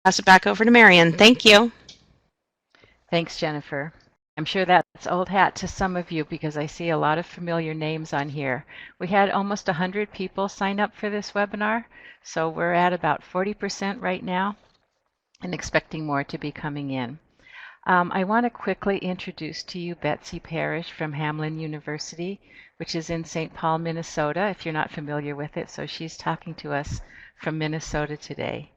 pass it back over to Marion. Thank you. Thanks, Jennifer. I'm sure that's old hat to some of you because I see a lot of familiar names on here. We had almost 100 people sign up for this webinar, so we're at about 40% right now and expecting more to be coming in. I want to quickly introduce to you Betsy Parrish from Hamline University, which is in St. Paul, Minnesota, if you're not familiar with it. So she's talking to us from Minnesota today.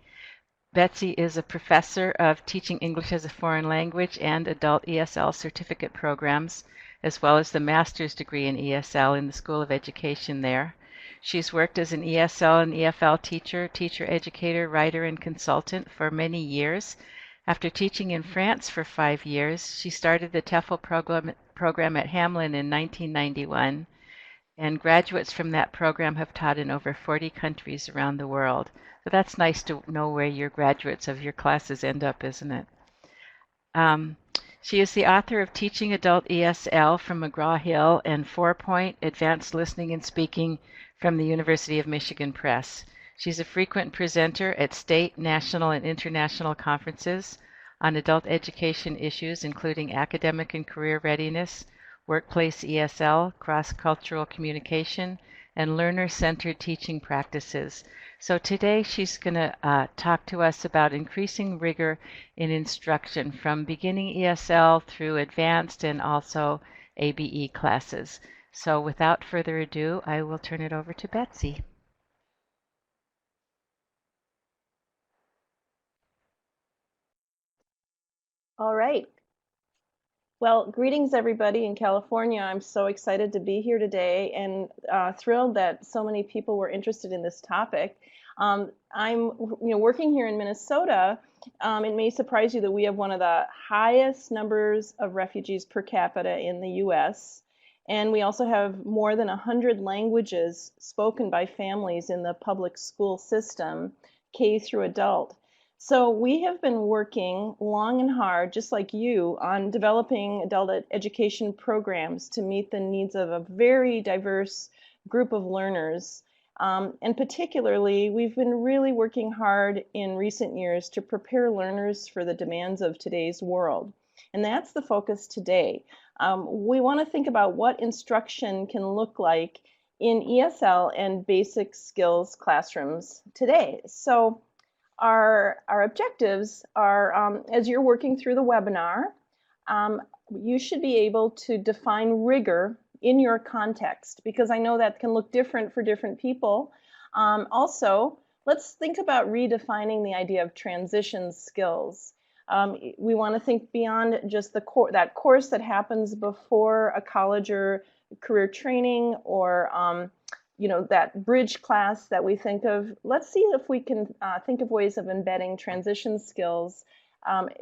Betsy is a professor of teaching English as a foreign language and adult ESL certificate programs, as well as the master's degree in ESL in the School of Education there. She's worked as an ESL and EFL teacher, teacher educator, writer, and consultant for many years. After teaching in France for 5 years, she started the TEFL program at Hamline in 1991, and graduates from that program have taught in over 40 countries around the world. So that's nice to know where your graduates of your classes end up, isn't it? Um, she is the author of Teaching Adult ESL from McGraw-Hill and 4-Point Advanced Listening and Speaking from the University of Michigan Press. She's a frequent presenter at state, national, and international conferences on adult education issues, including academic and career readiness, workplace ESL, cross-cultural communication, and learner-centered teaching practices. So today she's going to talk to us about increasing rigor in instruction from beginning ESL through advanced and also ABE classes. So without further ado, I will turn it over to Betsy. All right. Well, greetings everybody in California. I'm so excited to be here today and thrilled that so many people were interested in this topic. I'm working here in Minnesota. It may surprise you that we have one of the highest numbers of refugees per capita in the US. And we also have more than 100 languages spoken by families in the public school system, K through adult. So we have been working long and hard, just like you, on developing adult education programs to meet the needs of a very diverse group of learners. And particularly, we've been really working hard in recent years to prepare learners for the demands of today's world. And that's the focus today. We want to think about what instruction can look like in ESL and basic skills classrooms today. So our objectives are, as you're working through the webinar, you should be able to define rigor in your context, because I know that can look different for different people. Also, let's think about redefining the idea of transition skills. We want to think beyond just that course that happens before a college or career training, or that bridge class that we think of. Let's see if we can think of ways of embedding transition skills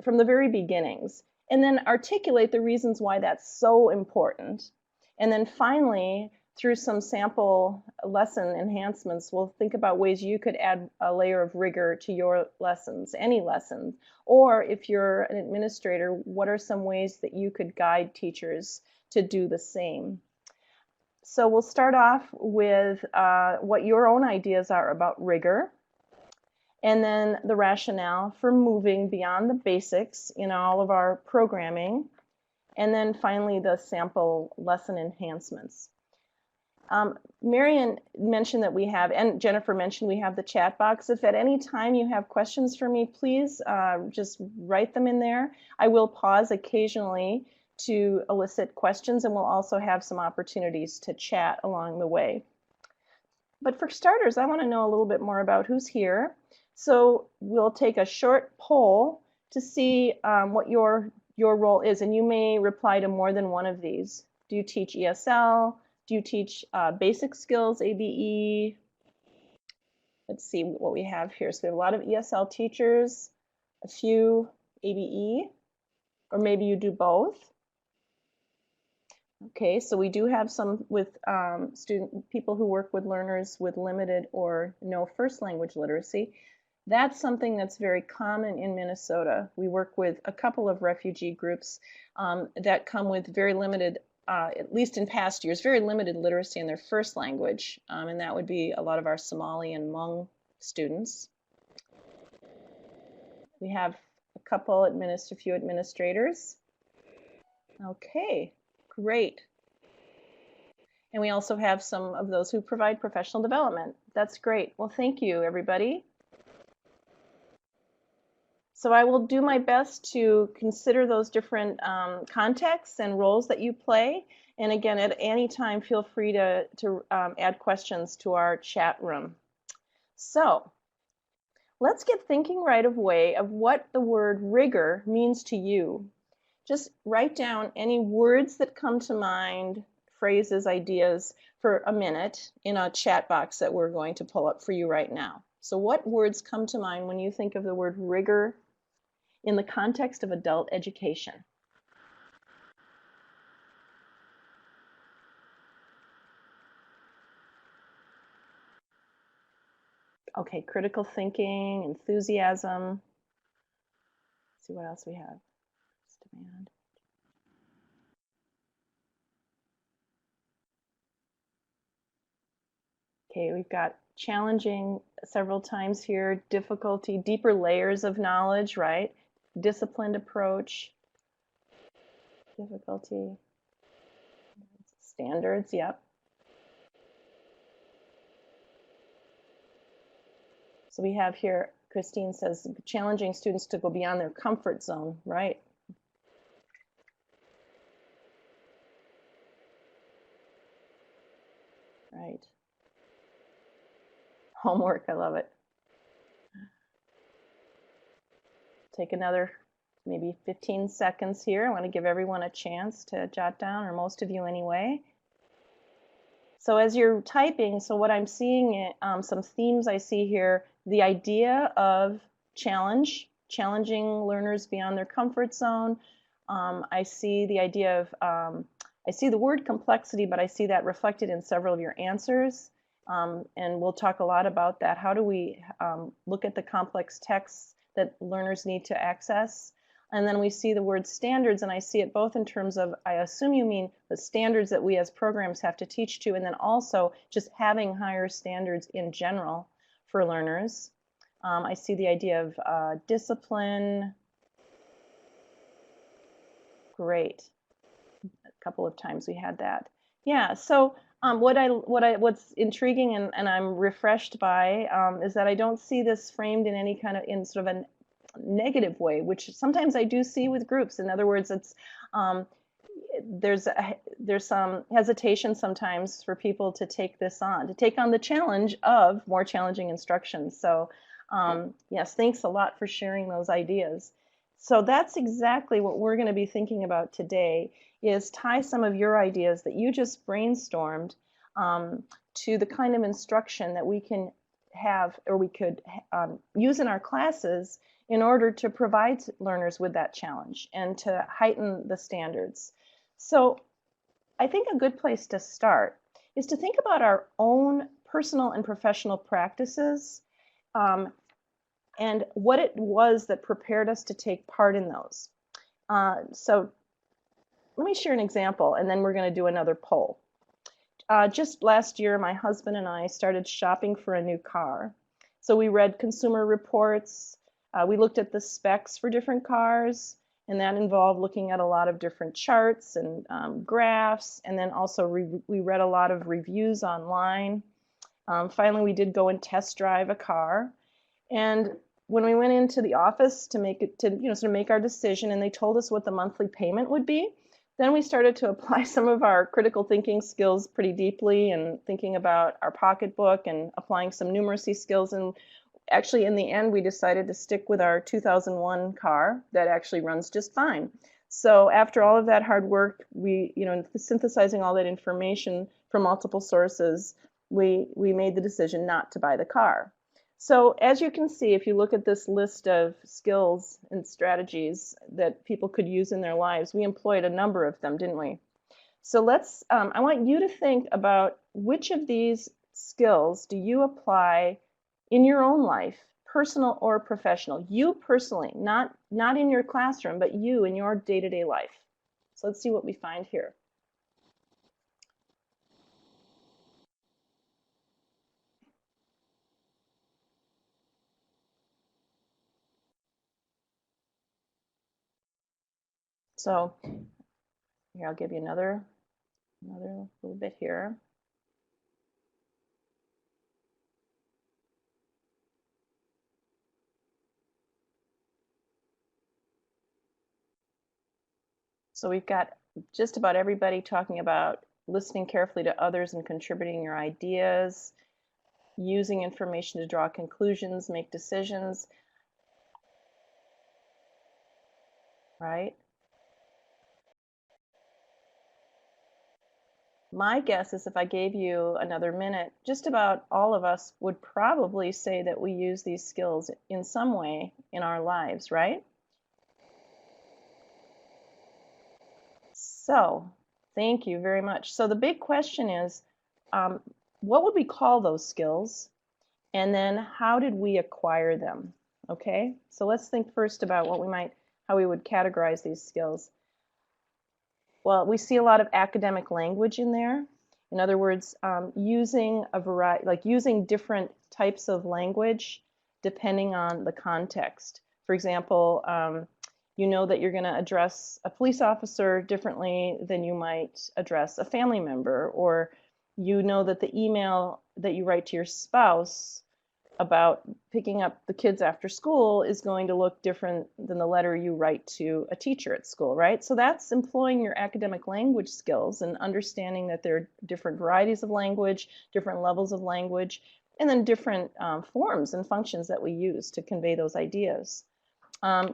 from the very beginnings, and then articulate the reasons why that's so important. And then finally, through some sample lesson enhancements, we'll think about ways you could add a layer of rigor to your lessons, any lessons. Or if you're an administrator, what are some ways that you could guide teachers to do the same? So we'll start off with what your own ideas are about rigor, and then the rationale for moving beyond the basics in all of our programming, and then finally the sample lesson enhancements. Marion mentioned that we have, and Jennifer mentioned we have the chat box. If at any time you have questions for me, please just write them in there. I will pause occasionally to elicit questions, and we'll also have some opportunities to chat along the way. But for starters, I want to know a little bit more about who's here. So we'll take a short poll to see what your role is, and you may reply to more than one of these. Do you teach ESL? Do you teach basic skills, ABE? Let's see what we have here. So we have a lot of ESL teachers, a few ABE, or maybe you do both. Okay, so we do have some with people who work with learners with limited or no first language literacy. That's something that's very common in Minnesota. We work with a couple of refugee groups that come with very limited, at least in past years, very limited literacy in their first language, and that would be a lot of our Somali and Hmong students. We have a few administrators. Okay, great. And we also have some of those who provide professional development. That's great. Well, thank you, everybody. So I will do my best to consider those different contexts and roles that you play. And again, at any time, feel free to add questions to our chat room. So let's get thinking right away of what the word rigor means to you. Just write down any words that come to mind, phrases, ideas for a minute in a chat box that we're going to pull up for you right now. So what words come to mind when you think of the word rigor in the context of adult education? Okay, critical thinking, enthusiasm. Let's see what else we have. Demand. Okay, we've got challenging several times here, difficulty, deeper layers of knowledge, right? Disciplined approach, difficulty, standards, yep. So we have here, Christine says, challenging students to go beyond their comfort zone, right? Right. Homework, I love it. Take another maybe 15 seconds here. I want to give everyone a chance to jot down, or most of you anyway. So as you're typing, so what I'm seeing, some themes I see here, the idea of challenging learners beyond their comfort zone. I see the idea of, I see the word complexity, but I see that reflected in several of your answers. And we'll talk a lot about that. How do we look at the complex texts that learners need to access? And then we see the word standards, and I see it both in terms of, I assume you mean the standards that we as programs have to teach to, and then also just having higher standards in general for learners. I see the idea of discipline. Great. A couple of times we had that. Yeah, so what's intriguing and I'm refreshed by is that I don't see this framed in any kind of, in sort of a negative way, which sometimes I do see with groups. In other words, it's there's some hesitation sometimes for people to take this on, to take on the challenge of more challenging instruction. So yes, thanks a lot for sharing those ideas. So that's exactly what we're going to be thinking about today, is tie some of your ideas that you just brainstormed to the kind of instruction that we can have, or we could use in our classes in order to provide learners with that challenge and to heighten the standards. So I think a good place to start is to think about our own personal and professional practices and what it was that prepared us to take part in those. So let me share an example, and then we're going to do another poll. Just last year, my husband and I started shopping for a new car. So we read consumer reports, we looked at the specs for different cars, and that involved looking at a lot of different charts and graphs, and then also we read a lot of reviews online. Finally, we did go and test drive a car. And when we went into the office to make our decision, and they told us what the monthly payment would be, then we started to apply some of our critical thinking skills pretty deeply, and thinking about our pocketbook and applying some numeracy skills. And actually, in the end, we decided to stick with our 2001 car that actually runs just fine. So after all of that hard work, we, synthesizing all that information from multiple sources, we made the decision not to buy the car. So as you can see, if you look at this list of skills and strategies that people could use in their lives, we employed a number of them, didn't we? So I want you to think about which of these skills do you apply in your own life, personal or professional. You personally, not in your classroom, but you in your day-to-day life. So let's see what we find here. So here, I'll give you another little bit here. So we've got just about everybody talking about listening carefully to others and contributing your ideas, using information to draw conclusions, make decisions, right? My guess is if I gave you another minute, just about all of us would probably say that we use these skills in some way in our lives, right? So, thank you very much. So the big question is, what would we call those skills? And then how did we acquire them? Okay, so let's think first about how we would categorize these skills. Well, we see a lot of academic language in there. In other words, using a variety, like using different types of language depending on the context. For example, you know that you're going to address a police officer differently than you might address a family member, or you know that the email that you write to your spouse about picking up the kids after school is going to look different than the letter you write to a teacher at school, right? So that's employing your academic language skills and understanding that there are different varieties of language, different levels of language, and then different forms and functions that we use to convey those ideas.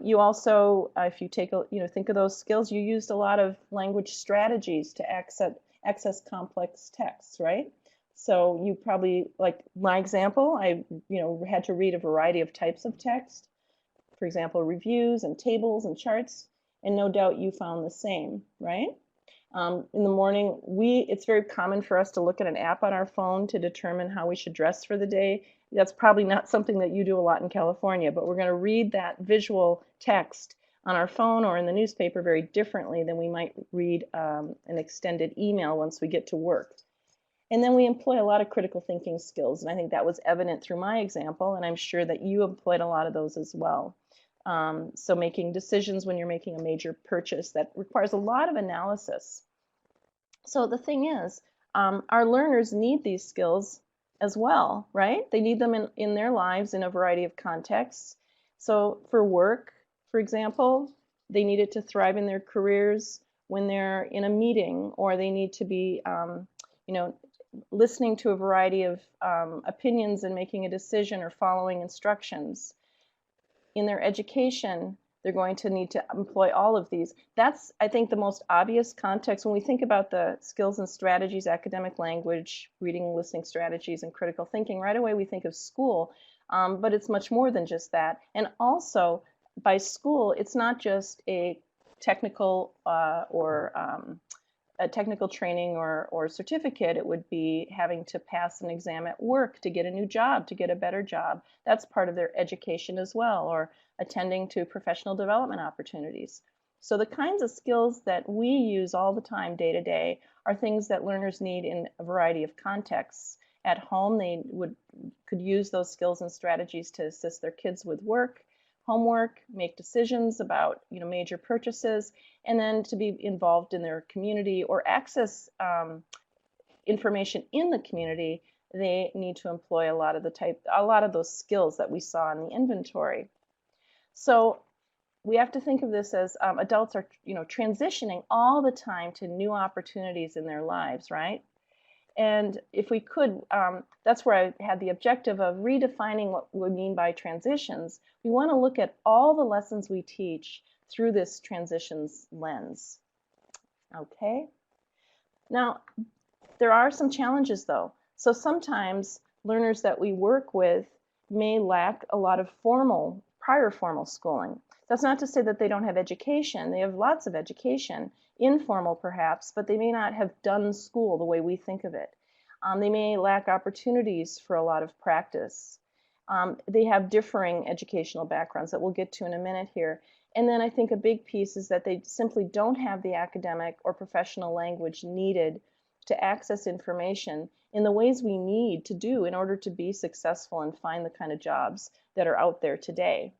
You also, if you take think of those skills, you used a lot of language strategies to access complex texts, right? So you probably, like my example, I had to read a variety of types of text, for example, reviews and tables and charts, and no doubt you found the same, right? In the morning, it's very common for us to look at an app on our phone to determine how we should dress for the day. That's probably not something that you do a lot in California, but we're going to read that visual text on our phone or in the newspaper very differently than we might read an extended email once we get to work. And then we employ a lot of critical thinking skills, and I think that was evident through my example, and I'm sure that you employed a lot of those as well. So making decisions when you're making a major purchase, that requires a lot of analysis. So the thing is, our learners need these skills as well, right? They need them in their lives in a variety of contexts. So for work, for example, they need it to thrive in their careers when they're in a meeting, or they need to be, listening to a variety of opinions and making a decision or following instructions. In their education, they're going to need to employ all of these. That's, I think, the most obvious context. When we think about the skills and strategies, academic language, reading, listening strategies, and critical thinking, right away we think of school, but it's much more than just that. And also, by school, it's not just a technical a technical training or certificate. It would be having to pass an exam at work to get a new job, to get a better job. That's part of their education as well, or attending to professional development opportunities. So the kinds of skills that we use all the time, day to day, are things that learners need in a variety of contexts. At home, they could use those skills and strategies to assist their kids with work, homework, make decisions about major purchases, and then to be involved in their community or access information in the community. They need to employ a lot of those skills that we saw in the inventory. So we have to think of this as adults are transitioning all the time to new opportunities in their lives, right? And if we could, that's where I had the objective of redefining what we mean by transitions. We want to look at all the lessons we teach through this transitions lens. Okay? Now, there are some challenges though. So sometimes learners that we work with may lack a lot of prior formal schooling. That's not to say that they don't have education. They have lots of education, informal perhaps, but they may not have done school the way we think of it. They may lack opportunities for a lot of practice. They have differing educational backgrounds that we'll get to in a minute here. And then I think a big piece is that they simply don't have the academic or professional language needed to access information in the ways we need to do in order to be successful and find the kind of jobs that are out there today.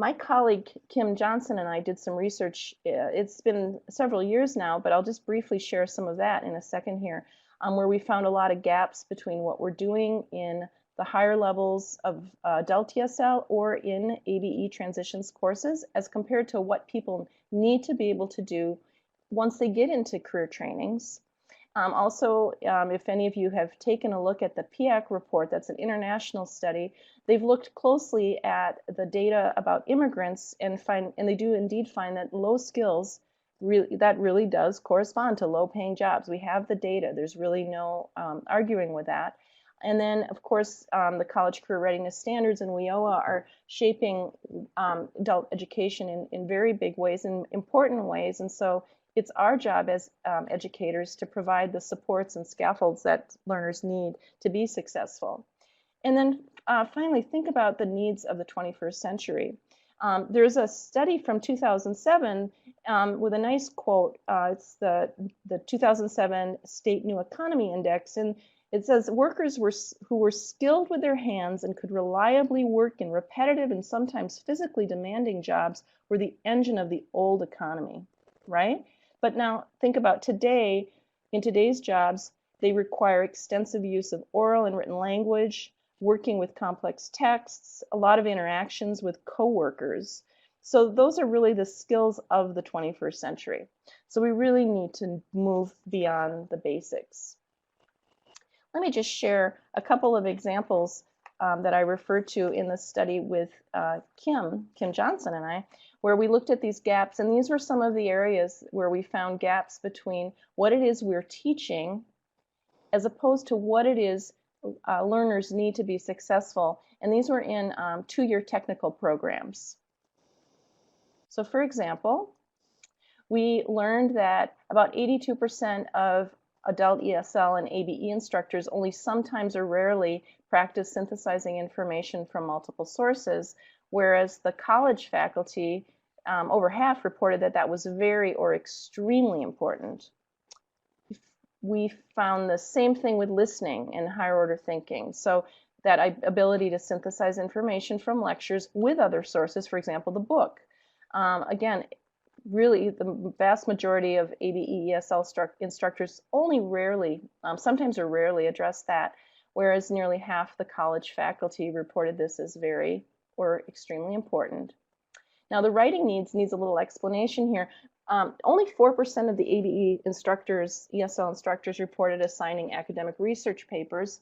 My colleague Kim Johnson and I did some research. It's been several years now, but I'll just briefly share some of that in a second here, where we found a lot of gaps between what we're doing in the higher levels of adult ESL or in ABE transitions courses as compared to what people need to be able to do once they get into career trainings. Also, if any of you have taken a look at the PIAC report, that's an international study, they've looked closely at the data about immigrants and they do indeed find that low skills really does correspond to low paying jobs. We have the data. There's really no arguing with that. And then, of course, the College Career Readiness Standards and WIOA are shaping adult education in very big ways, in important ways. And so it's our job as educators to provide the supports and scaffolds that learners need to be successful. And then finally, think about the needs of the 21st century. There's a study from 2007 with a nice quote. It's the 2007 State New Economy Index, and it says workers who were skilled with their hands and could reliably work in repetitive and sometimes physically demanding jobs were the engine of the old economy, right? But now think about today. In today's jobs, they require extensive use of oral and written language, working with complex texts, a lot of interactions with coworkers. So those are really the skills of the 21st century. So we really need to move beyond the basics. Let me just share a couple of examples that I referred to in the study with Kim Johnson and I, where we looked at these gaps, and these were some of the areas where we found gaps between what it is we're teaching as opposed to what it is learners need to be successful, and these were in two-year technical programs. So for example, we learned that about 82% of adult ESL and ABE instructors only sometimes or rarely practice synthesizing information from multiple sources, whereas the college faculty, over half reported that that was very or extremely important. We found the same thing with listening and higher order thinking. So that ability to synthesize information from lectures with other sources, for example, the book. Again, really the vast majority of ABE ESL instructors only rarely, sometimes or rarely address that, whereas nearly half the college faculty reported this as very or extremely important. Now the writing needs a little explanation here. Only 4% of the ABE instructors, ESL instructors, reported assigning academic research papers,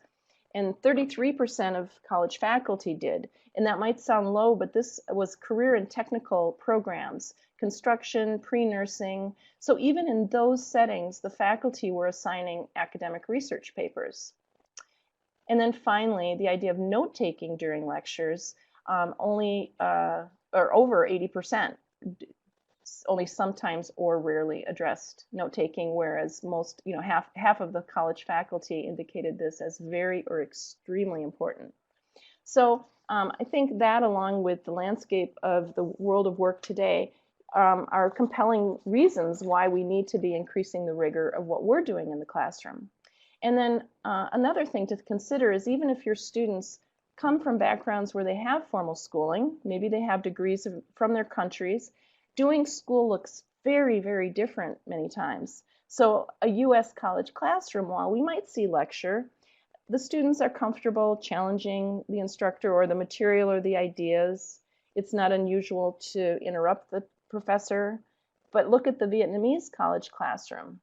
and 33% of college faculty did. And that might sound low, but this was career and technical programs, construction, pre-nursing. So even in those settings, the faculty were assigning academic research papers. And then finally, the idea of note-taking during lectures, or over 80%, only sometimes or rarely addressed note-taking, whereas most, half of the college faculty indicated this as very or extremely important. So I think that, along with the landscape of the world of work today, are compelling reasons why we need to be increasing the rigor of what we're doing in the classroom. And then another thing to consider is, even if your students come from backgrounds where they have formal schooling, maybe they have degrees from their countries, doing school looks very, very different many times. So a US college classroom, while we might see lecture, the students are comfortable challenging the instructor or the material or the ideas. It's not unusual to interrupt the professor. But look at the Vietnamese college classroom.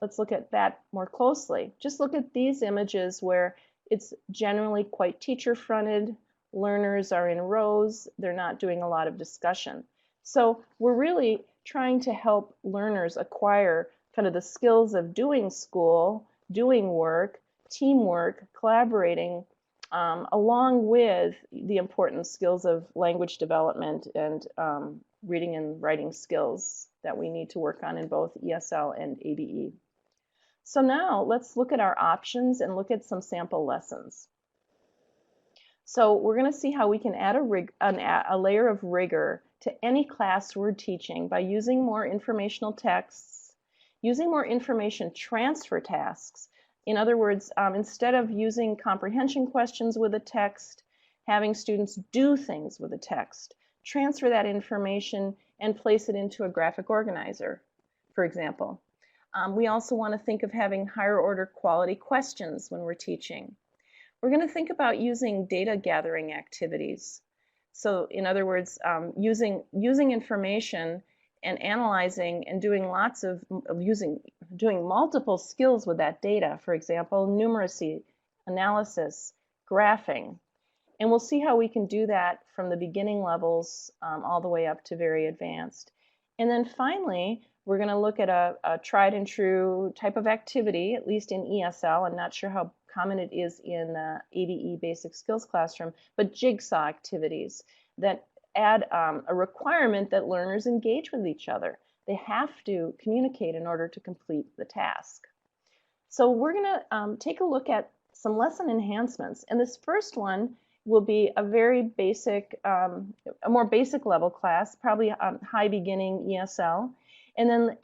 Let's look at that more closely. Just look at these images where it's generally quite teacher-fronted. Learners are in rows. They're not doing a lot of discussion. So we're really trying to help learners acquire kind of the skills of doing school, doing work, teamwork, collaborating, along with the important skills of language development and reading and writing skills that we need to work on in both ESL and ABE. So now let's look at our options and look at some sample lessons. So we're going to see how we can add a layer of rigor to any class we're teaching by using more informational texts, using more information transfer tasks. In other words, instead of using comprehension questions with a text, having students do things with the text, transfer that information and place it into a graphic organizer, for example. We also want to think of having higher order quality questions when we're teaching. We're going to think about using data gathering activities. So in other words, using information and analyzing and doing doing multiple skills with that data. For example, numeracy, analysis, graphing. And we'll see how we can do that from the beginning levels all the way up to very advanced. And then finally, we're going to look at a tried and true type of activity, at least in ESL. I'm not sure how common it is in ABE Basic Skills Classroom, but jigsaw activities that add a requirement that learners engage with each other. They have to communicate in order to complete the task. So we're going to take a look at some lesson enhancements. And this first one will be a very basic, a more basic level class, probably high beginning ESL. And then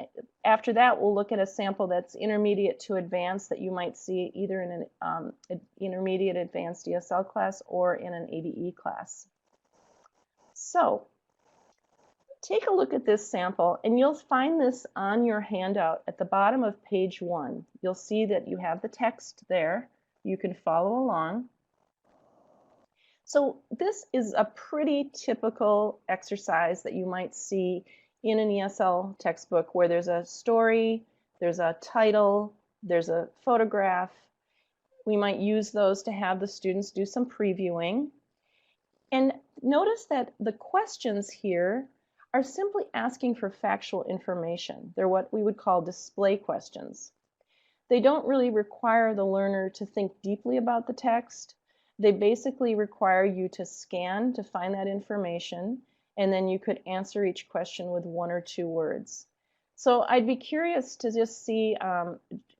after that, we'll look at a sample that's intermediate to advanced that you might see either in an intermediate advanced ESL class or in an ABE class. So take a look at this sample, and you'll find this on your handout at the bottom of page 1. You'll see that you have the text there. You can follow along. So this is a pretty typical exercise that you might see in an ESL textbook where there's a story, there's a title, there's a photograph. We might use those to have the students do some previewing. And notice that the questions here are simply asking for factual information. They're what we would call display questions. They don't really require the learner to think deeply about the text. They basically require you to scan to find that information, and then you could answer each question with 1 or 2 words. So I'd be curious to just see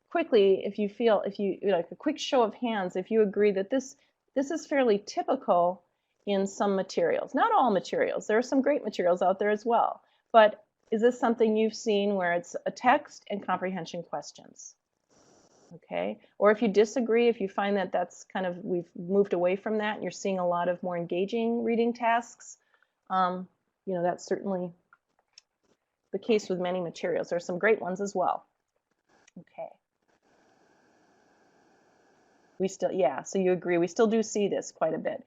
quickly if you like a quick show of hands, if you agree that this is fairly typical in some materials. Not all materials. There are some great materials out there as well. But is this something you've seen where it's a text and comprehension questions? Okay. Or if you disagree, if you find that that's kind of, we've moved away from that and you're seeing a lot of more engaging reading tasks, that's certainly the case with many materials. There are some great ones as well. Okay. So you agree, we still do see this quite a bit.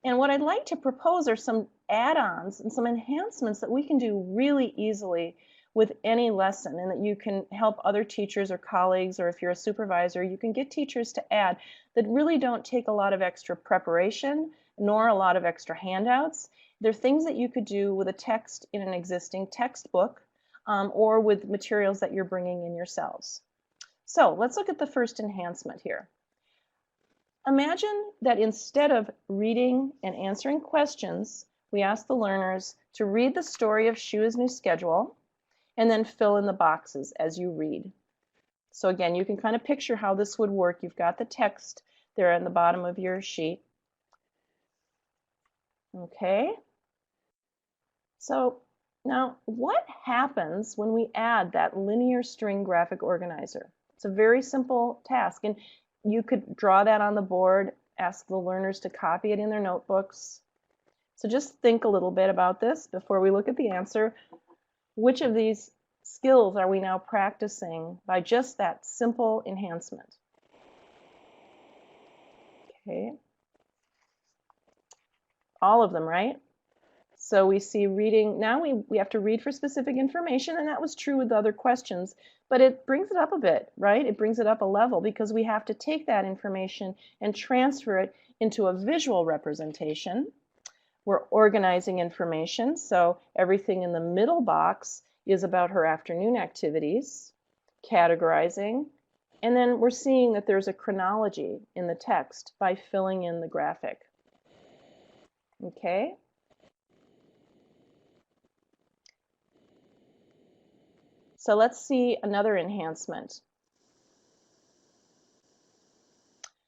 And what I'd like to propose are some add-ons and some enhancements that we can do really easily with any lesson, and that you can help other teachers or colleagues, or if you're a supervisor, you can get teachers to add that really don't take a lot of extra preparation nor a lot of extra handouts. They're things that you could do with a text in an existing textbook or with materials that you're bringing in yourselves. So let's look at the first enhancement here. Imagine that instead of reading and answering questions, we ask the learners to read the story of Shu's new schedule and then fill in the boxes as you read. So again, you can kind of picture how this would work. You've got the text there at the bottom of your sheet. Okay. So now what happens when we add that linear string graphic organizer? It's a very simple task, and you could draw that on the board, ask the learners to copy it in their notebooks. So just think a little bit about this before we look at the answer. Which of these skills are we now practicing by just that simple enhancement? Okay. All of them, right? So we see reading. Now we have to read for specific information, and that was true with the other questions, but it brings it up a bit, right? It brings it up a level because we have to take that information and transfer it into a visual representation. We're organizing information, so everything in the middle box is about her afternoon activities, categorizing, and then we're seeing that there's a chronology in the text by filling in the graphic. Okay? So let's see another enhancement.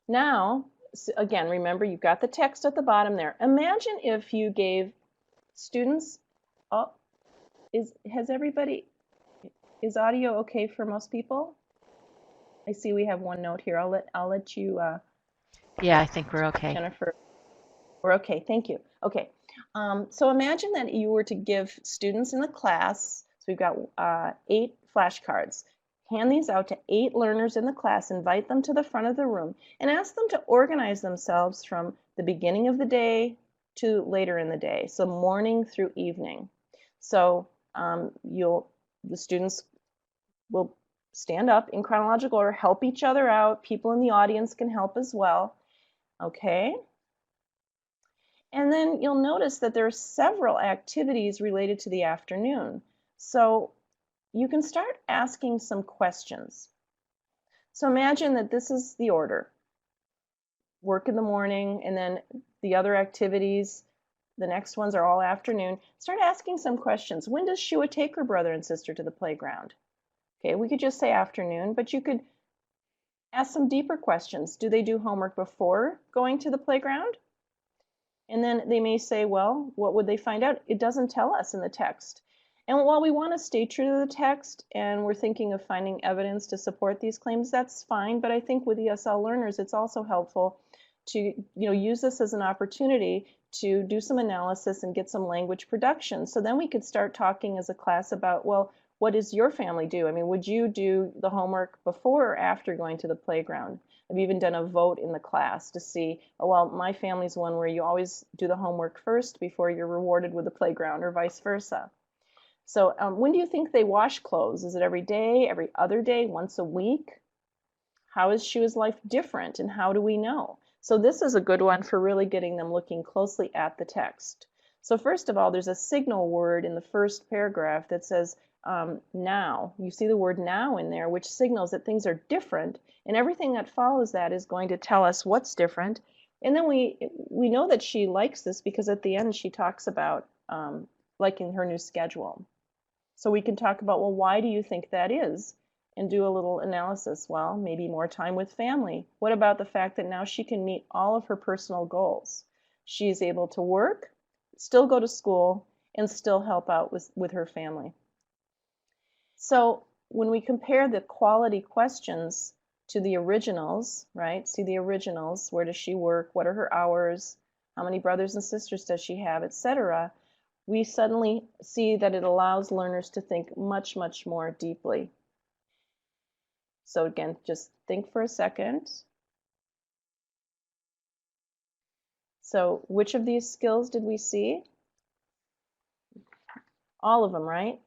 Now, again, remember you've got the text at the bottom there. Imagine if you gave students, is audio okay for most people? I see we have one note here. I'll let you Yeah, I think we're okay. Jennifer. We're okay, thank you. Okay, so imagine that you were to give students in the class, so we've got 8 flashcards. Hand these out to 8 learners in the class, invite them to the front of the room, and ask them to organize themselves from the beginning of the day to later in the day, so morning through evening. So the students will stand up in chronological order, help each other out. People in the audience can help as well. Okay. And then you'll notice that there are several activities related to the afternoon. So you can start asking some questions. So imagine that this is the order. Work in the morning, and then the other activities, the next ones are all afternoon. Start asking some questions. When does Shua take her brother and sister to the playground? Okay, we could just say afternoon, but you could ask some deeper questions. Do they do homework before going to the playground? And then they may say, well, what would they find out? It doesn't tell us in the text. And while we want to stay true to the text and we're thinking of finding evidence to support these claims, that's fine. But I think with ESL learners, it's also helpful to use this as an opportunity to do some analysis and get some language production. So then we could start talking as a class about, well, what does your family do? I mean, would you do the homework before or after going to the playground? I've even done a vote in the class to see, oh, well, my family's one where you always do the homework first before you're rewarded with the playground, or vice versa. So when do you think they wash clothes? Is it every day, every other day, once a week? How is Shua's life different, and how do we know? So this is a good one for really getting them looking closely at the text. So first of all, there's a signal word in the first paragraph that says now. You see the word now in there, which signals that things are different, and everything that follows that is going to tell us what's different. And then we know that she likes this because at the end she talks about liking her new schedule. So we can talk about, well, why do you think that is? And do a little analysis. Well, maybe more time with family. What about the fact that now she can meet all of her personal goals? She's able to work, still go to school, and still help out with her family. So when we compare the quality questions to the originals, right? See the originals, where does she work? What are her hours? How many brothers and sisters does she have, etc.? We suddenly see that it allows learners to think much, much more deeply. So again, just think for a second. So which of these skills did we see? All of them, right?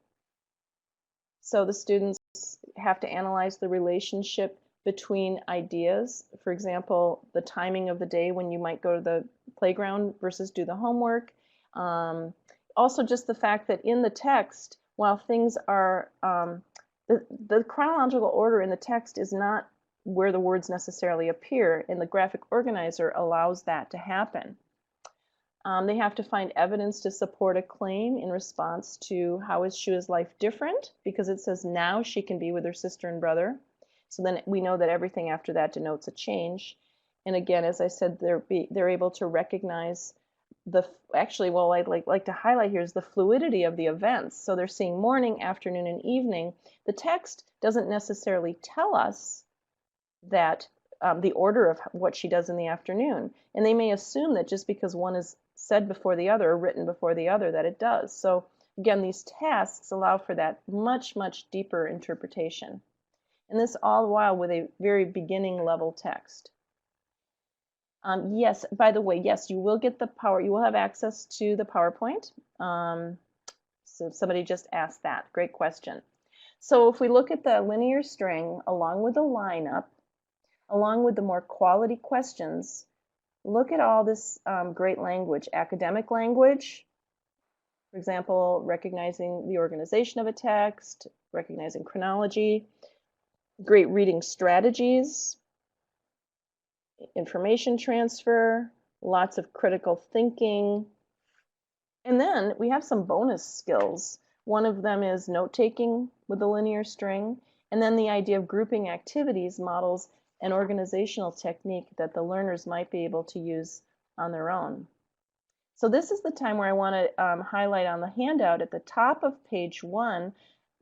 So the students have to analyze the relationship between ideas. For example, the timing of the day when you might go to the playground versus do the homework. Also just the fact that in the text, while things are, the chronological order in the text is not where the words necessarily appear, and the graphic organizer allows that to happen. They have to find evidence to support a claim in response to how is Shua's life different, because it says now she can be with her sister and brother. So then we know that everything after that denotes a change. And again, as I said, they're able to recognize actually, what I'd like to highlight here is the fluidity of the events. So they're seeing morning, afternoon, and evening. The text doesn't necessarily tell us that the order of what she does in the afternoon. And they may assume that just because one is said before the other or written before the other that it does. So again, these tasks allow for that much, much deeper interpretation. And this all the while with a very beginning level text. Yes, by the way, yes, you will get you will have access to the PowerPoint. So somebody just asked that. Great question. So if we look at the linear string along with the lineup, along with the more quality questions, look at all this great language, academic language, for example, recognizing the organization of a text, recognizing chronology, great reading strategies, information transfer, lots of critical thinking. And then we have some bonus skills. One of them is note-taking with a linear string, and then the idea of grouping activities models an organizational technique that the learners might be able to use on their own. So this is the time where I want to highlight on the handout at the top of page 1,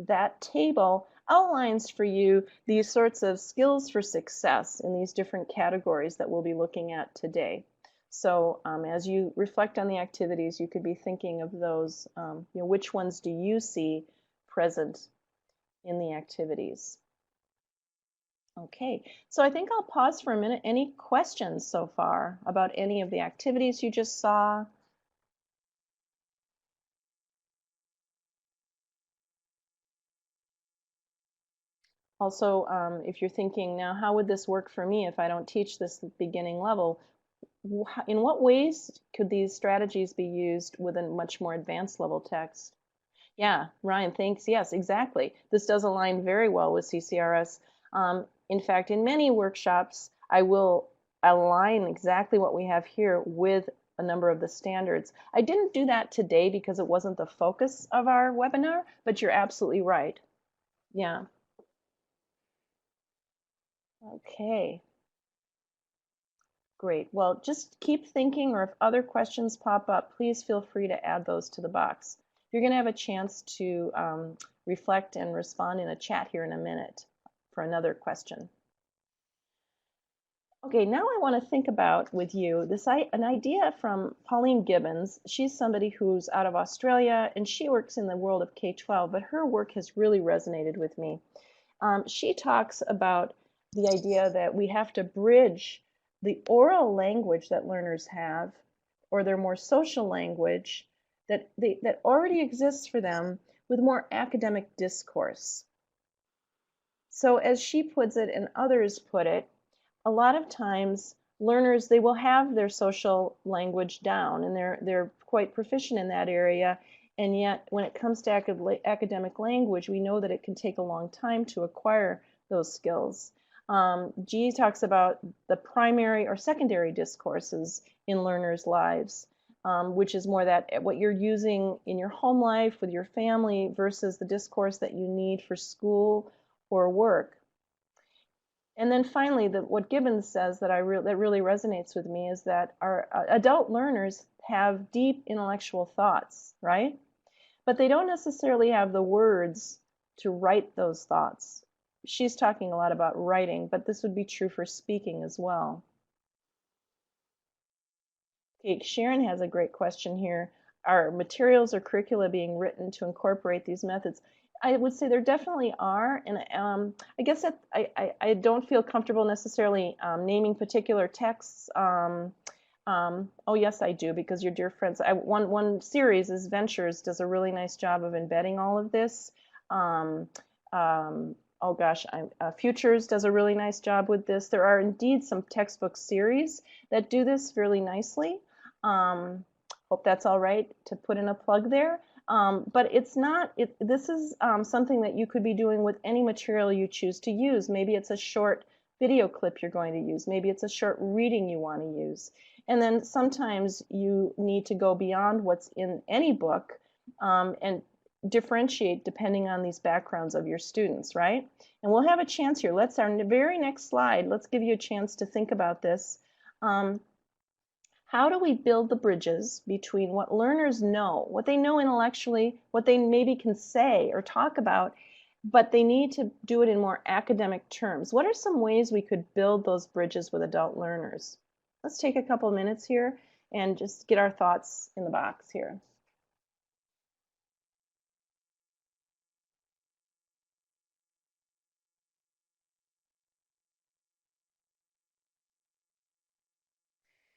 that table outlines for you these sorts of skills for success in these different categories that we'll be looking at today. So as you reflect on the activities, you could be thinking of those, which ones do you see present in the activities? Okay, so I think I'll pause for a minute. Any questions so far about any of the activities you just saw? Also, if you're thinking now, how would this work for me if I don't teach this beginning level? In what ways could these strategies be used with a much more advanced level text? Yeah, Ryan, thanks. Yes, exactly. This does align very well with CCRS. In fact, in many workshops, I will align exactly what we have here with a number of the standards. I didn't do that today because it wasn't the focus of our webinar, but you're absolutely right. Yeah. Okay. Great. Well, just keep thinking, or if other questions pop up, please feel free to add those to the box. You're going to have a chance to reflect and respond in a chat here in a minute for another question. Okay, now I want to think about with you an idea from Pauline Gibbons. She's somebody who's out of Australia, and she works in the world of K-12, but her work has really resonated with me. She talks about the idea that we have to bridge the oral language that learners have, or their more social language that already exists for them, with more academic discourse. So as she puts it and others put it, a lot of times learners, they will have their social language down, and they're quite proficient in that area. And yet, when it comes to academic language, we know that it can take a long time to acquire those skills. G talks about the primary or secondary discourses in learners' lives, which is more that what you're using in your home life with your family versus the discourse that you need for school or work. And then finally, what Gibbons says that really resonates with me is that our adult learners have deep intellectual thoughts, right? But they don't necessarily have the words to write those thoughts. She's talking a lot about writing, but this would be true for speaking as well. Okay, Sharon has a great question here. Are materials or curricula being written to incorporate these methods? I would say there definitely are, and I guess that I don't feel comfortable necessarily naming particular texts. Oh yes, I do, because your dear friends. One series is Ventures does a really nice job of embedding all of this. Oh gosh, Futures does a really nice job with this. There are indeed some textbook series that do this fairly nicely. Hope that's all right to put in a plug there. But it's not, this is something that you could be doing with any material you choose to use. Maybe it's a short video clip you're going to use. Maybe it's a short reading you want to use. And then sometimes you need to go beyond what's in any book and differentiate depending on these backgrounds of your students, right? And we'll have a chance here. Our very next slide, let's give you a chance to think about this. How do we build the bridges between what learners know, what they know intellectually, what they maybe can say or talk about, but they need to do it in more academic terms? What are some ways we could build those bridges with adult learners? Let's take a couple minutes here and just get our thoughts in the box here.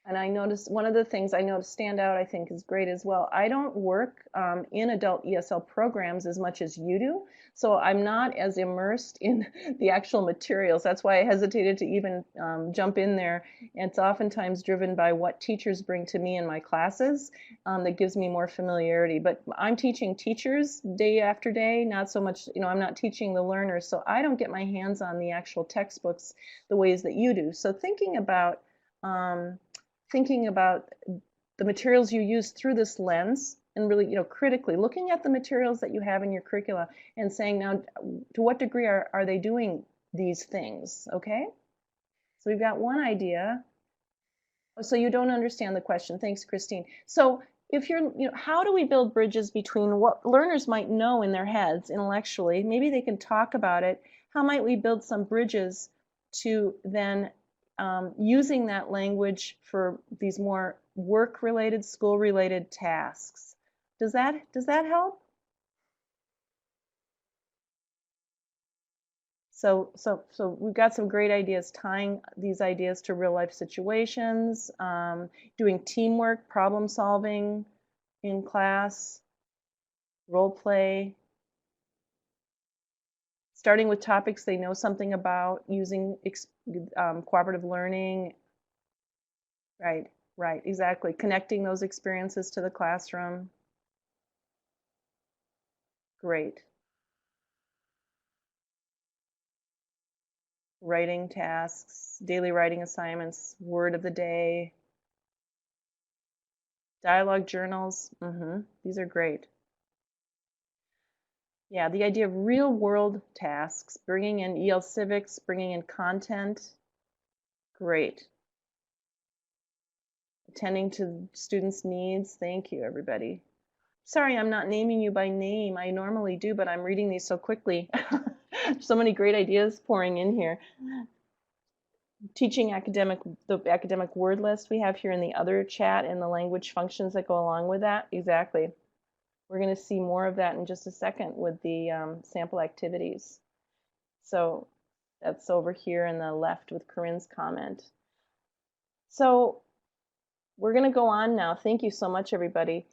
And I noticed one of the things I noticed stand out, I think, is great as well. I don't work in adult ESL programs as much as you do, so I'm not as immersed in the actual materials. That's why I hesitated to even jump in there. And it's oftentimes driven by what teachers bring to me in my classes that gives me more familiarity. But I'm teaching teachers day after day, not so much, I'm not teaching the learners, so I don't get my hands on the actual textbooks the ways that you do. So thinking about the materials you use through this lens, and really, critically looking at the materials that you have in your curricula and saying, now, to what degree are they doing these things, okay? So we've got one idea. So you don't understand the question. Thanks, Christine. So if how do we build bridges between what learners might know in their heads intellectually? Maybe they can talk about it. How might we build some bridges to then using that language for these more work-related, school-related tasks. Does that help? So we've got some great ideas tying these ideas to real life situations, doing teamwork, problem solving in class, role play, starting with topics they know something about, using cooperative learning. Right, exactly. Connecting those experiences to the classroom. Great. Writing tasks, daily writing assignments, word of the day, dialogue journals. These are great. Yeah, the idea of real world tasks, bringing in EL civics, bringing in content. Great. Attending to students' needs. Thank you, everybody. Sorry, I'm not naming you by name. I normally do, but I'm reading these so quickly. So many great ideas pouring in here. Teaching the academic word list we have here in the other chat and the language functions that go along with that. Exactly. We're going to see more of that in just a second with the sample activities. So that's over here in the left with Corinne's comment. So we're going to go on now. Thank you so much, everybody.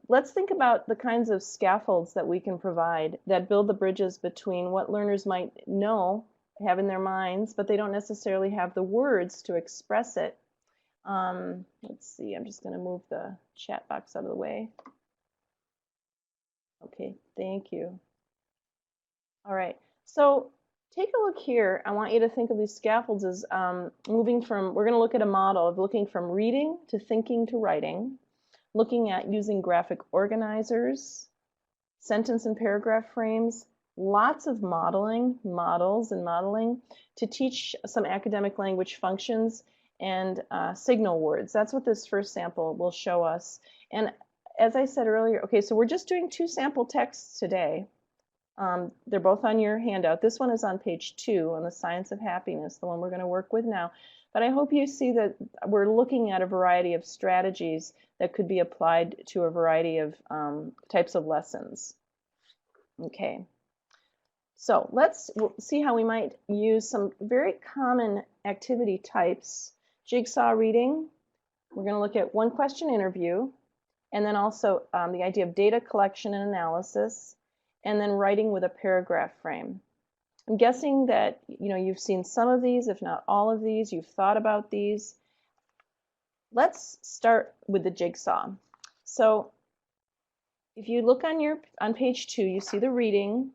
Let's think about the kinds of scaffolds that we can provide that build the bridges between what learners might know, have in their minds, but they don't necessarily have the words to express it. Let's see, I'm just going to move the chat box out of the way. Okay, thank you. All right, so take a look here. I want you to think of these scaffolds as moving from, we're going to look at a model of looking from reading to thinking to writing, looking at using graphic organizers, sentence and paragraph frames, lots of models and modeling to teach some academic language functions and signal words. That's what this first sample will show us. And as I said earlier, okay, so we're just doing 2 sample texts today. They're both on your handout. This one is on page 2 on the science of happiness, the one we're going to work with now. But I hope you see that we're looking at a variety of strategies that could be applied to a variety of types of lessons. Okay, so let's see how we might use some very common activity types. Jigsaw reading, we're going to look at one question interview, and then also the idea of data collection and analysis, and then writing with a paragraph frame. I'm guessing that you've seen some of these, if not all of these, you've thought about these. Let's start with the jigsaw. So if you look on page 2, you see the reading.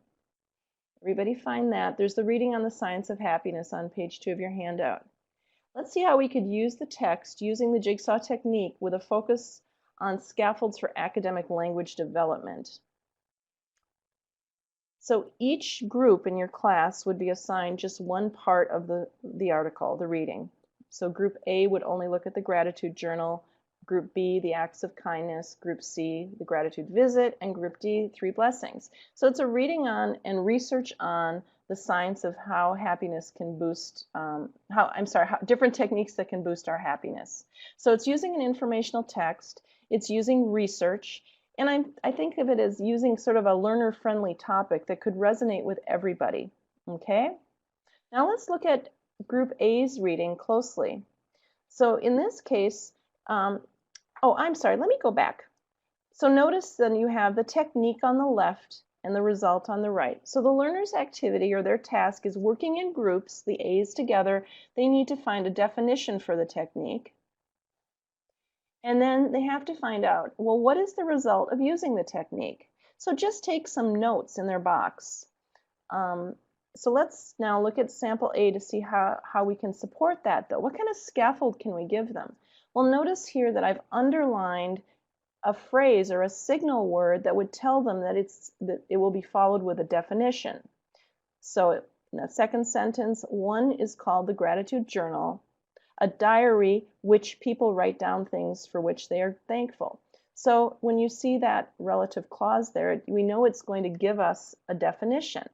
Everybody find that. There's the reading on the science of happiness on page 2 of your handout. Let's see how we could use the text using the jigsaw technique with a focus on scaffolds for academic language development. So each group in your class would be assigned just one part of the article, the reading. So group A would only look at the gratitude journal, group B, the acts of kindness, group C, the gratitude visit, and group D, 3 blessings. So it's a reading on and research on the science of how happiness can boost, different techniques that can boost our happiness. So it's using an informational text, it's using research, and I think of it as using sort of a learner-friendly topic that could resonate with everybody, okay? Now let's look at group A's reading closely. So in this case, let me go back. So notice then you have the technique on the left and the result on the right. So the learner's activity or their task is working in groups, the A's together. They need to find a definition for the technique. And then they have to find out, well, what is the result of using the technique? So just take some notes in their box. So let's now look at sample A to see how we can support that, though. What kind of scaffold can we give them? Well, notice here that I've underlined a phrase or a signal word that would tell them that it will be followed with a definition. So in that second sentence, one is called the gratitude journal, a diary which people write down things for which they are thankful. So when you see that relative clause there, we know it's going to give us a definition.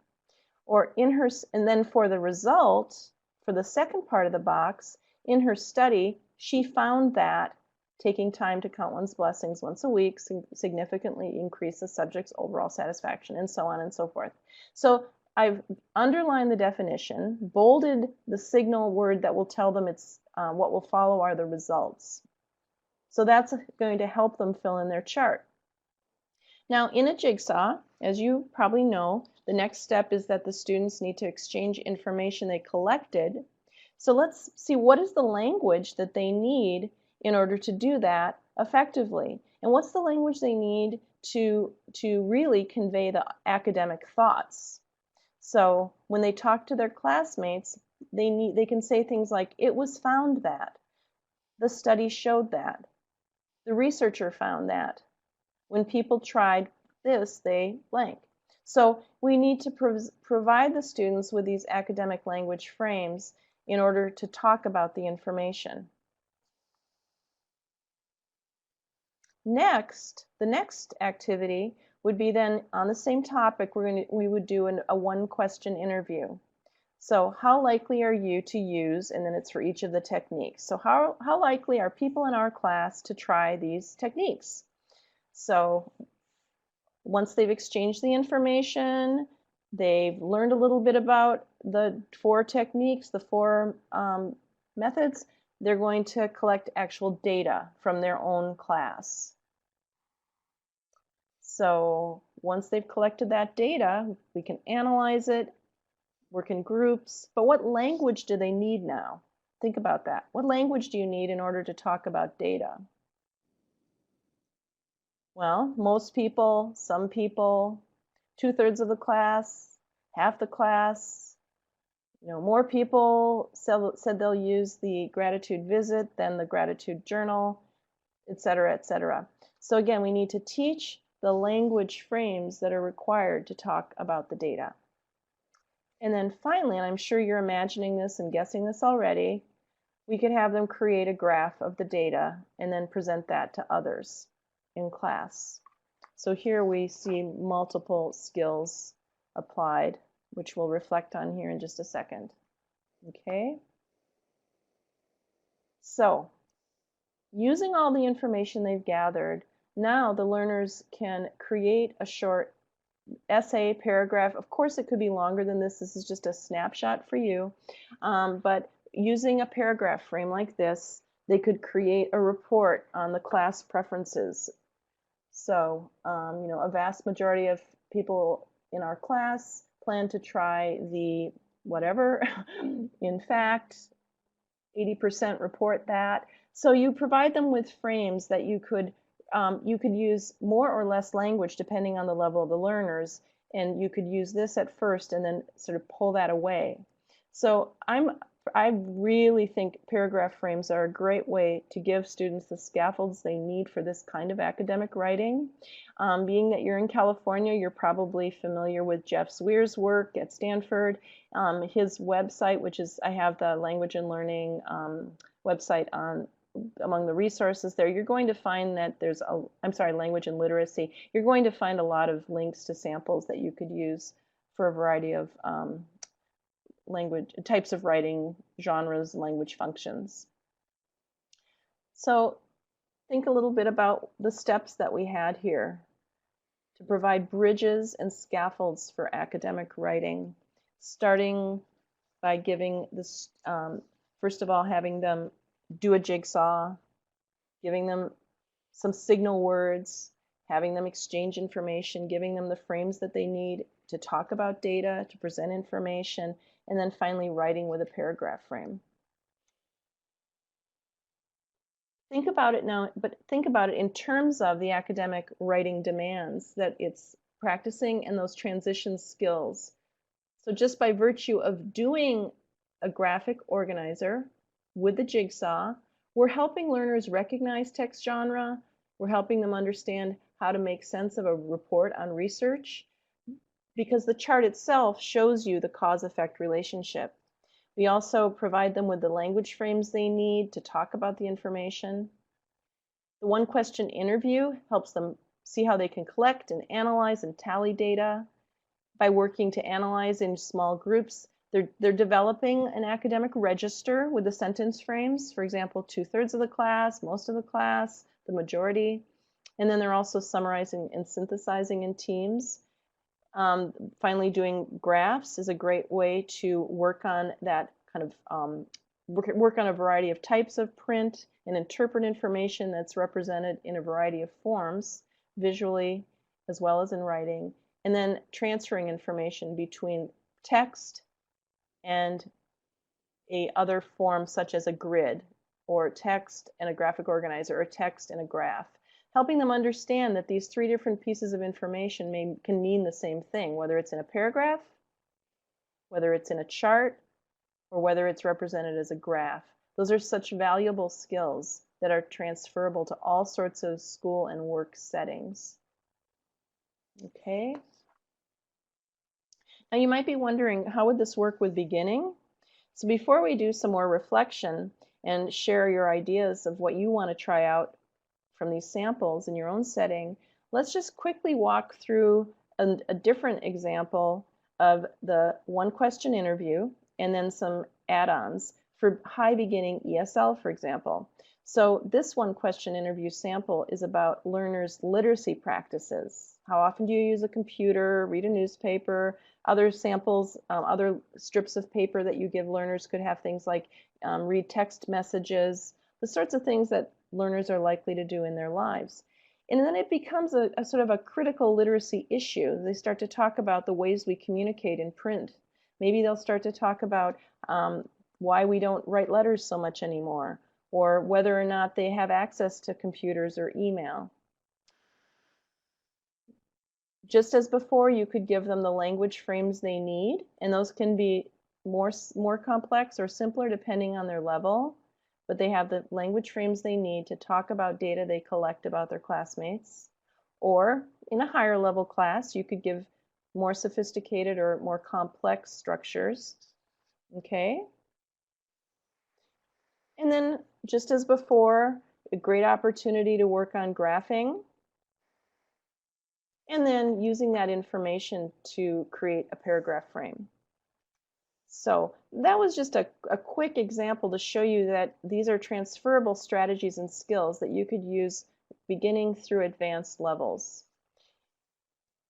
Or and then for the result, for the second part of the box, in her study, she found that taking time to count one's blessings once a week significantly increased the subject's overall satisfaction, and so on and so forth. So I've underlined the definition, bolded the signal word that will tell them it's what will follow are the results. So that's going to help them fill in their chart. Now, in a jigsaw, as you probably know, the next step is that the students need to exchange information they collected. So let's see, what is the language that they need in order to do that effectively? And what's the language they need to really convey the academic thoughts? So when they talk to their classmates, they can say things like, it was found that, the study showed that, the researcher found that, when people tried this, they blank. So we need to provide the students with these academic language frames in order to talk about the information. Next, the next activity would be then on the same topic, we would do a one-question interview. So how likely are you to use, and then it's for each of the techniques. So how likely are people in our class to try these techniques? So once they've exchanged the information, they've learned a little bit about the 4 techniques, the 4 methods, they're going to collect actual data from their own class. So once they've collected that data, we can analyze it, work in groups. But what language do they need now? Think about that. What language do you need in order to talk about data? Well, most people, some people, 2/3 of the class, half the class. More people said they'll use the gratitude visit than the gratitude journal, etc., etc. So again, we need to teach the language frames that are required to talk about the data. And then finally, and I'm sure you're imagining this and guessing this already, we could have them create a graph of the data and then present that to others in class. So here we see multiple skills applied, which we'll reflect on here in just a second. Okay? So, using all the information they've gathered, now the learners can create a short essay, paragraph. Of course, it could be longer than this. This is just a snapshot for you. But using a paragraph frame like this, they could create a report on the class preferences. So, a vast majority of people in our class plan to try the whatever. In fact, 80% report that. So you provide them with frames that you could use more or less language depending on the level of the learners, and you could use this at first and then sort of pull that away. So I really think paragraph frames are a great way to give students the scaffolds they need for this kind of academic writing. Being that you're in California, you're probably familiar with Jeff Zweer's work at Stanford. His website, which is, I have the language and learning website among the resources there, you're going to find that there's language and literacy. You're going to find a lot of links to samples that you could use for a variety of language types of writing, genres, language functions. So think a little bit about the steps that we had here to provide bridges and scaffolds for academic writing, starting by giving this, first of all, having them do a jigsaw, giving them some signal words, having them exchange information, giving them the frames that they need to talk about data, to present information, and then finally writing with a paragraph frame. Think about it now, but think about it in terms of the academic writing demands that it's practicing and those transition skills. So just by virtue of doing a graphic organizer with the jigsaw, we're helping learners recognize text genre, we're helping them understand how to make sense of a report on research, because the chart itself shows you the cause-effect relationship. We also provide them with the language frames they need to talk about the information. The one-question interview helps them see how they can collect and analyze and tally data. By working to analyze in small groups, They're developing an academic register with the sentence frames, for example, 2/3 of the class, most of the class, the majority. And then they're also summarizing and synthesizing in teams. Finally, doing graphs is a great way to work on that kind of work on a variety of types of print and interpret information that's represented in a variety of forms, visually as well as in writing, and then transferring information between text and a other form such as a grid, or text and a graphic organizer, or text and a graph, helping them understand that these three different pieces of information can mean the same thing, whether it's in a paragraph, whether it's in a chart, or whether it's represented as a graph. Those are such valuable skills that are transferable to all sorts of school and work settings. Okay. Now you might be wondering, how would this work with beginning? So before we do some more reflection and share your ideas of what you want to try out from these samples in your own setting, let's just quickly walk through a different example of the one question interview and then some add-ons for high beginning ESL, for example. So this one question interview sample is about learners' literacy practices. How often do you use a computer, read a newspaper? Other samples, other strips of paper that you give learners could have things like read text messages, the sorts of things that learners are likely to do in their lives. And then it becomes a sort of a critical literacy issue. They start to talk about the ways we communicate in print. Maybe they'll start to talk about why we don't write letters so much anymore, or whether or not they have access to computers or email. Just as before, you could give them the language frames they need, and those can be more complex or simpler depending on their level, but they have the language frames they need to talk about data they collect about their classmates. Or in a higher level class, you could give more sophisticated or more complex structures. Okay? And then, just as before, a great opportunity to work on graphing, and then using that information to create a paragraph frame. So that was just a quick example to show you that these are transferable strategies and skills that you could use beginning through advanced levels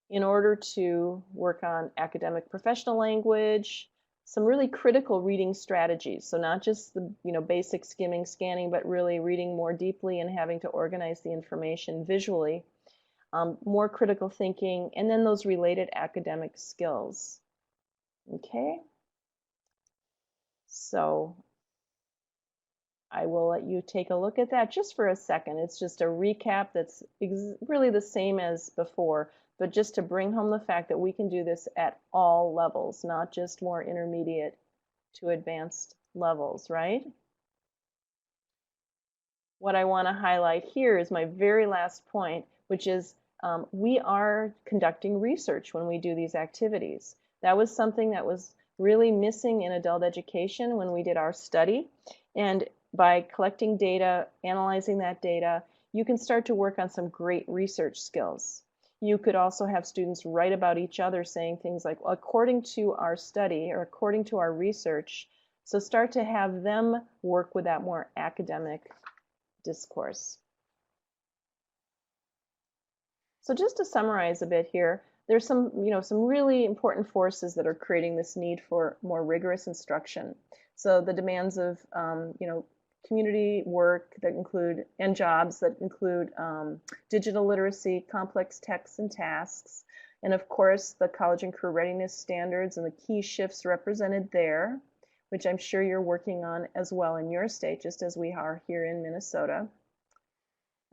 in order to work on academic professional language, some really critical reading strategies. So not just the basic skimming, scanning, but really reading more deeply and having to organize the information visually. More critical thinking, and then those related academic skills. Okay? So I will let you take a look at that just for a second. It's just a recap that's really the same as before, but just to bring home the fact that we can do this at all levels, not just more intermediate to advanced levels, right? What I want to highlight here is my very last point, which is we are conducting research when we do these activities. That was something that was really missing in adult education when we did our study. And by collecting data, analyzing that data, you can start to work on some great research skills. You could also have students write about each other, saying things like, well, according to our study or according to our research. So start to have them work with that more academic discourse. So just to summarize a bit here, there's some really important forces that are creating this need for more rigorous instruction. So the demands of community work that include, and jobs that include digital literacy, complex texts and tasks, and of course the college and career readiness standards and the key shifts represented there, which I'm sure you're working on as well in your state, just as we are here in Minnesota.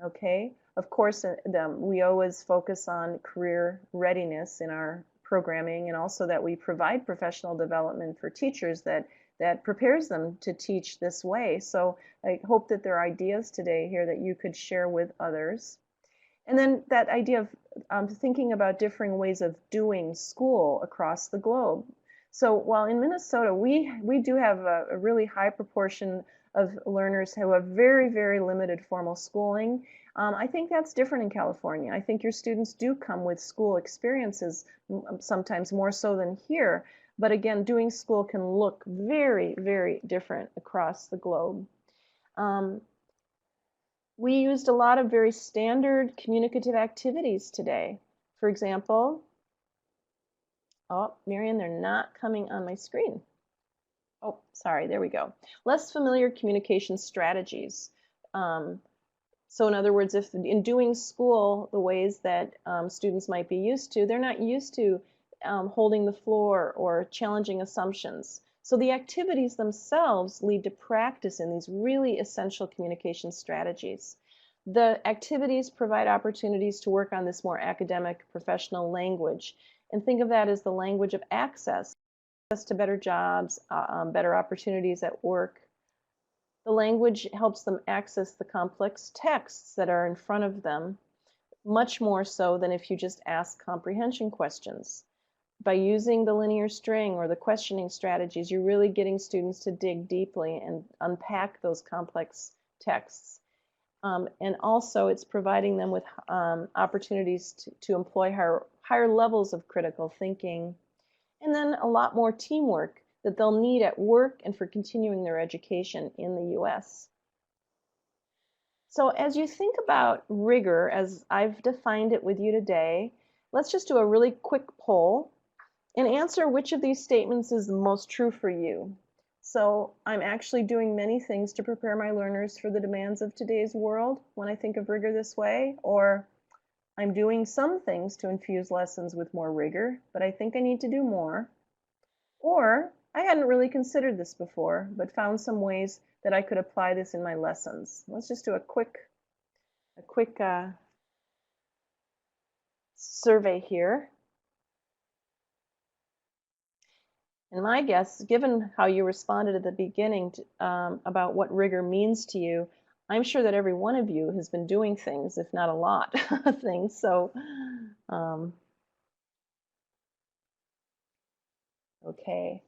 Okay, of course, we always focus on career readiness in our programming, and also that we provide professional development for teachers that prepares them to teach this way. So I hope that there are ideas today here that you could share with others. And then that idea of thinking about differing ways of doing school across the globe. So while in Minnesota, we do have a really high proportion of learners who have very, very limited formal schooling. I think that's different in California. I think your students do come with school experiences, sometimes more so than here. But again, doing school can look very, very different across the globe. We used a lot of very standard communicative activities today. For example, oh, Marion, they're not coming on my screen. Oh, sorry, there we go. Less familiar communication strategies. So in other words, if in doing school the ways that students might be used to, they're not used to holding the floor or challenging assumptions. So the activities themselves lead to practice in these really essential communication strategies. The activities provide opportunities to work on this more academic, professional language. And think of that as the language of access to better jobs, better opportunities at work. The language helps them access the complex texts that are in front of them, much more so than if you just ask comprehension questions. By using the linear string or the questioning strategies, you're really getting students to dig deeply and unpack those complex texts. And also, it's providing them with opportunities to employ higher levels of critical thinking, and then a lot more teamwork that they'll need at work and for continuing their education in the US. So as you think about rigor, as I've defined it with you today, let's just do a really quick poll and answer which of these statements is the most true for you. So I'm actually doing many things to prepare my learners for the demands of today's world when I think of rigor this way, or I'm doing some things to infuse lessons with more rigor, but I think I need to do more. Or I hadn't really considered this before, but found some ways that I could apply this in my lessons. Let's just do a quick survey here. And my guess, given how you responded at the beginning about what rigor means to you, I'm sure that every one of you has been doing things, if not a lot of things. So, okay.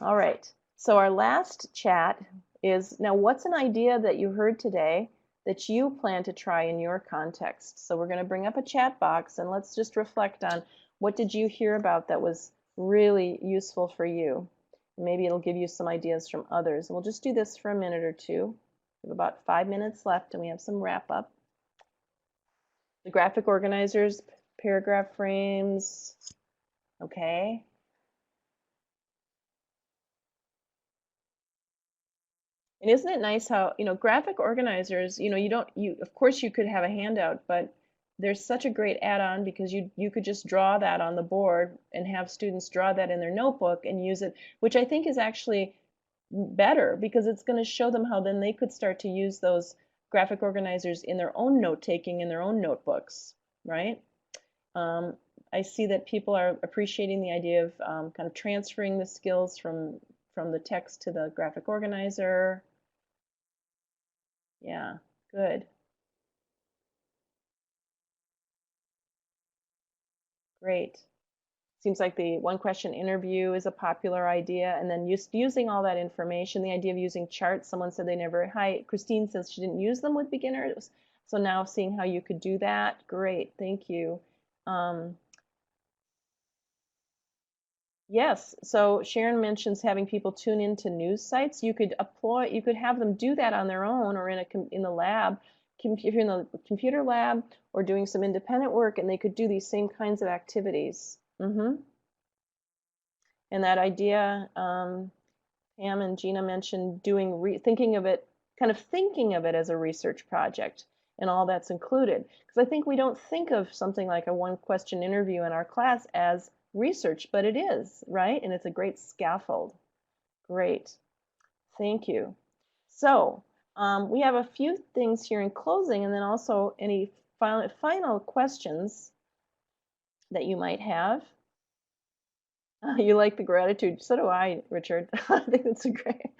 All right. So our last chat is, now what's an idea that you heard today that you plan to try in your context? So we're going to bring up a chat box and let's just reflect on what did you hear about that was really useful for you. Maybe it'll give you some ideas from others. We'll just do this for a minute or two. We have about 5 minutes left and we have some wrap up. The graphic organizers, paragraph frames, okay. And isn't it nice how, graphic organizers, of course you could have a handout, but there's such a great add-on because you could just draw that on the board and have students draw that in their notebook and use it, which I think is actually better because it's going to show them how then they could start to use those graphic organizers in their own note-taking in their own notebooks, right? I see that people are appreciating the idea of kind of transferring the skills from the text to the graphic organizer. Yeah, good. Great. Seems like the one question interview is a popular idea, and then using all that information, the idea of using charts. Someone said they never, hi, Christine says she didn't use them with beginners. So now seeing how you could do that, great, thank you. Yes, so Sharon mentions having people tune into news sites. You could have them do that on their own or in the lab, if you're in the computer lab or doing some independent work, and they could do these same kinds of activities. And that idea, Pam and Gina mentioned thinking of it as a research project and all that's included. Because I think we don't think of something like a one-question interview in our class as research, but it is, right? And it's a great scaffold. Great. Thank you. So we have a few things here in closing, and then also any final questions that you might have. You like the gratitude. So do I, Richard. I think that's great.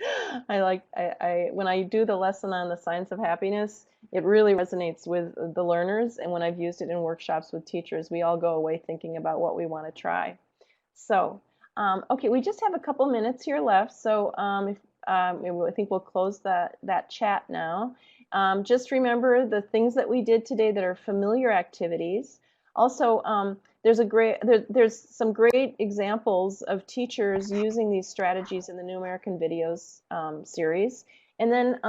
When I do the lesson on the science of happiness, it really resonates with the learners. And when I've used it in workshops with teachers, we all go away thinking about what we want to try. So, okay, we just have a couple minutes here left. So I think we'll close that chat now. Just remember the things that we did today that are familiar activities. Also, there's some great examples of teachers using these strategies in the New American Videos series. And then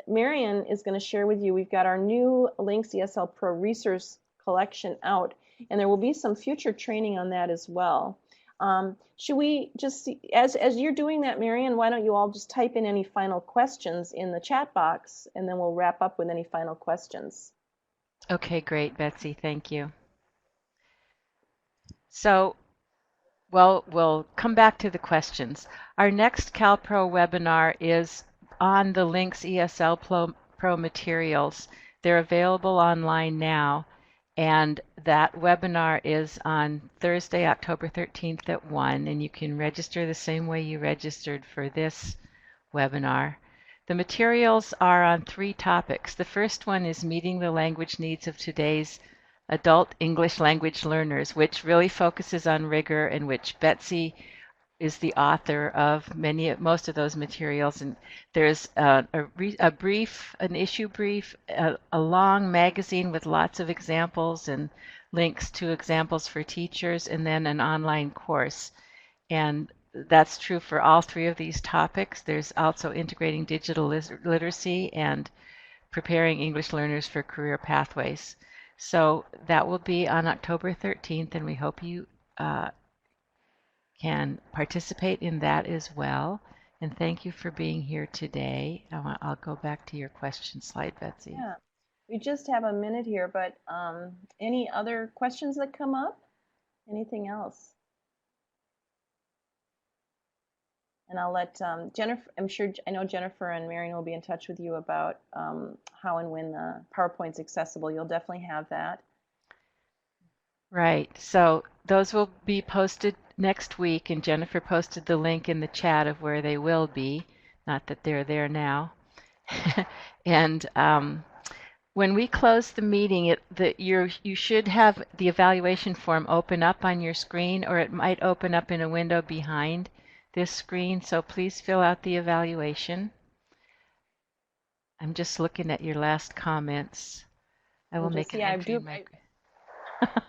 Marion is going to share with you, we've got our new Links ESL Pro resource collection out, and there will be some future training on that as well. Should we just see, as you're doing that, Marion, why don't you all just type in any final questions in the chat box, and then we'll wrap up with any final questions. Okay, great, Betsy. Thank you. So, well, we'll come back to the questions. Our next CalPro webinar is on the Links ESL Pro materials. They're available online now, and that webinar is on Thursday, October 13th at 1, and you can register the same way you registered for this webinar. The materials are on 3 topics. The first one is meeting the language needs of today's adult English language learners, which really focuses on Rigor, and which Betsy is the author of most of those materials. And there's an issue brief, a long magazine with lots of examples and links to examples for teachers, and then an online course. And that's true for all 3 of these topics. There's also integrating digital literacy and preparing English learners for career pathways. So that will be on October 13th, and we hope you can participate in that as well. And thank you for being here today. I'll go back to your question slide, Betsy. Yeah, we just have a minute here, but any other questions that come up? Anything else? And I'll let Jennifer, I know Jennifer and Marion will be in touch with you about how and when the PowerPoint's accessible. You'll definitely have that. Right. So those will be posted next week, and Jennifer posted the link in the chat of where they will be. Not that they're there now. And when we close the meeting, you should have the evaluation form open up on your screen, or it might open up in a window behind this screen. So please fill out the evaluation. I'm just looking at your last comments. I will make an entry in my...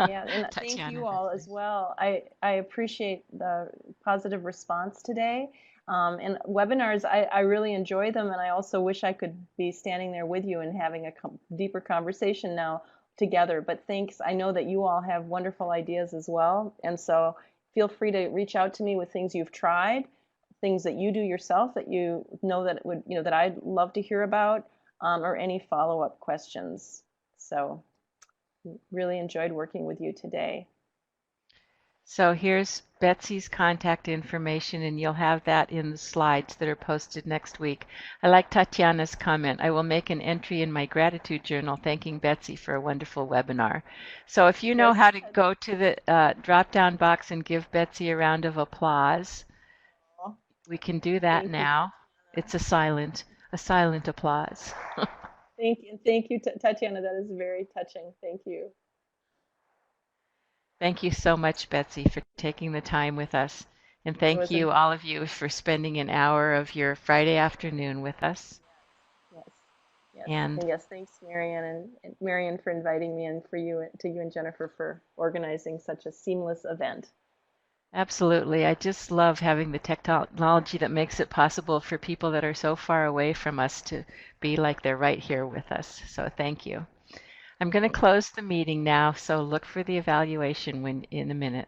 Yeah, and thank you all as well. I appreciate the positive response today. And webinars, I really enjoy them, and I also wish I could be standing there with you and having a deeper conversation now together. But thanks. I know that you all have wonderful ideas as well, and so feel free to reach out to me with things you've tried, things that you do yourself that you know that would that I'd love to hear about, or any follow-up questions. So really enjoyed working with you today. So here's Betsy's contact information, and you'll have that in the slides that are posted next week. I like Tatiana's comment. I will make an entry in my gratitude journal thanking Betsy for a wonderful webinar. So if you know how to go to the drop-down box and give Betsy a round of applause, we can do that now. It's a silent applause. Thank you, Tatiana. That is very touching. Thank you. Thank you so much, Betsy, for taking the time with us. And thank you, all of you, for spending an hour of your Friday afternoon with us. Yes. And yes, thanks, Marion, and Marion for inviting me, and to you and Jennifer for organizing such a seamless event. Absolutely. I just love having the technology that makes it possible for people that are so far away from us to be like they're right here with us. So thank you. I'm going to close the meeting now, so look for the evaluation in a minute.